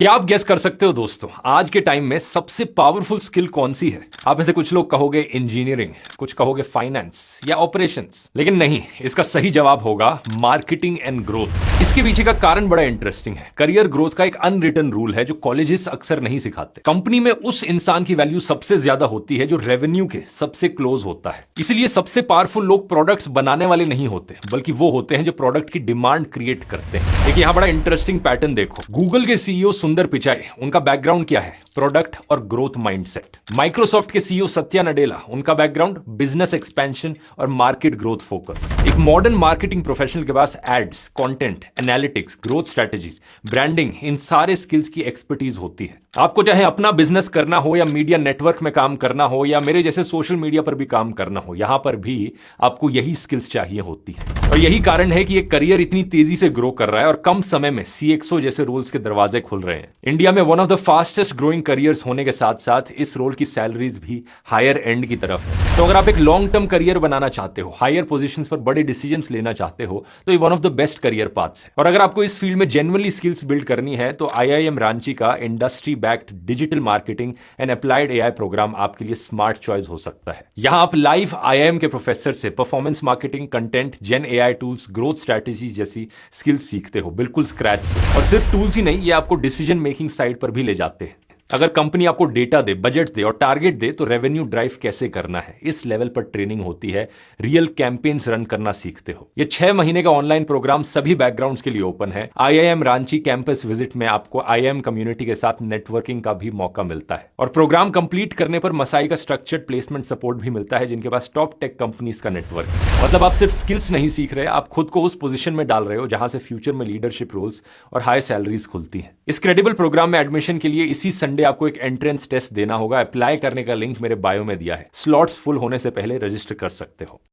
क्या आप गेस कर सकते हो दोस्तों, आज के टाइम में सबसे पावरफुल स्किल कौन सी है? आप में से कुछ लोग कहोगे इंजीनियरिंग, कुछ कहोगे फाइनेंस या ऑपरेशंस, लेकिन नहीं, इसका सही जवाब होगा मार्केटिंग एंड ग्रोथ। इसके पीछे का कारण बड़ा इंटरेस्टिंग है। करियर ग्रोथ का एक अनरिटन रूल है जो कॉलेजेस अक्सर नहीं सिखाते। कंपनी में उस इंसान की वैल्यू सबसे ज्यादा होती है जो रेवेन्यू के सबसे क्लोज होता है। इसीलिए सबसे पावरफुल लोग प्रोडक्ट्स बनाने वाले नहीं होते, बल्कि वो होते हैं जो प्रोडक्ट की डिमांड क्रिएट करते हैं। देखिए यहां बड़ा इंटरेस्टिंग पैटर्न देखो। गूगल के सीईओ सुंदर पिचाई, उनका बैकग्राउंड क्या है? प्रोडक्ट और ग्रोथ माइंडसेट। माइक्रोसॉफ्ट के सीईओ सत्या नडेला, उनका बैकग्राउंड बिजनेस एक्सपेंशन और मार्केट ग्रोथ फोकस। एक मॉडर्न मार्केटिंग प्रोफेशनल के पास ads, content, analytics, growth strategies, branding, इन सारे स्किल्स की एक्सपर्टीज होती है। आपको चाहे अपना बिजनेस करना हो या मीडिया नेटवर्क में काम करना हो या मेरे जैसे सोशल मीडिया पर भी काम करना हो, यहां पर भी आपको यही स्किल्स चाहिए होती है। और यही कारण है कि ये करियर इतनी तेजी से ग्रो कर रहा है और कम समय में सीएक्सओ जैसे रोल्स के दरवाजे खुल रहे हैं। इंडिया में one of the fastest growing careers होने के साथ साथ इस रोल की सैलरीज भी हायर एंड की तरफ है। तो अगर आप एक लॉन्ग टर्म करियर बनाना चाहते हो, हायर पोजीशंस पर बड़े डिसीजंस लेना चाहते हो, तो ये one of the best career paths है। और अगर आपको इस फील्ड में जेन्युइनली स्किल्स बिल्ड करनी है तो आईआईएम रांची का industry backed digital marketing and applied AI programme आपके लिए स्मार्ट चॉइस हो सकता है। यहां आप लाइव आईआईएम के प्रोफेसर से परफॉर्मेंस मार्केटिंग, कंटेंट, जेन एआई टूल्स, ग्रोथ स्ट्रैटेजी जैसी स्किल्स सीखते हो बिल्कुल स्क्रैच से। और सिर्फ टूल्स ही नहीं, ये आपको डिसीजन मेकिंग साइड पर भी ले जाते हैं। अगर कंपनी आपको डेटा दे, बजट दे और टारगेट दे तो रेवेन्यू ड्राइव कैसे करना है, इस लेवल पर ट्रेनिंग होती है। रियल कैंपेन्स रन करना सीखते हो। ये 6 महीने का ऑनलाइन प्रोग्राम सभी बैकग्राउंड्स के लिए ओपन है। आईआईएम रांची कैंपस विजिट में आपको आईआईएम कम्युनिटी के साथ नेटवर्किंग का भी मौका मिलता है। और प्रोग्राम कंप्लीट करने पर मसाई का स्ट्रक्चर्ड प्लेसमेंट सपोर्ट भी मिलता है, जिनके पास टॉप टेक कंपनीज का नेटवर्क है। मतलब आप सिर्फ स्किल्स नहीं सीख रहे, आप खुद को उस पोजीशन में डाल रहे हो जहां से फ्यूचर में लीडरशिप रोल्स और हाई सैलरीज खुलती हैं। इस क्रेडिबल प्रोग्राम में एडमिशन के लिए इसी संडे आपको एक एंट्रेंस टेस्ट देना होगा। अप्लाई करने का लिंक मेरे बायो में दिया है। स्लॉट्स फुल होने से पहले रजिस्टर कर सकते हो।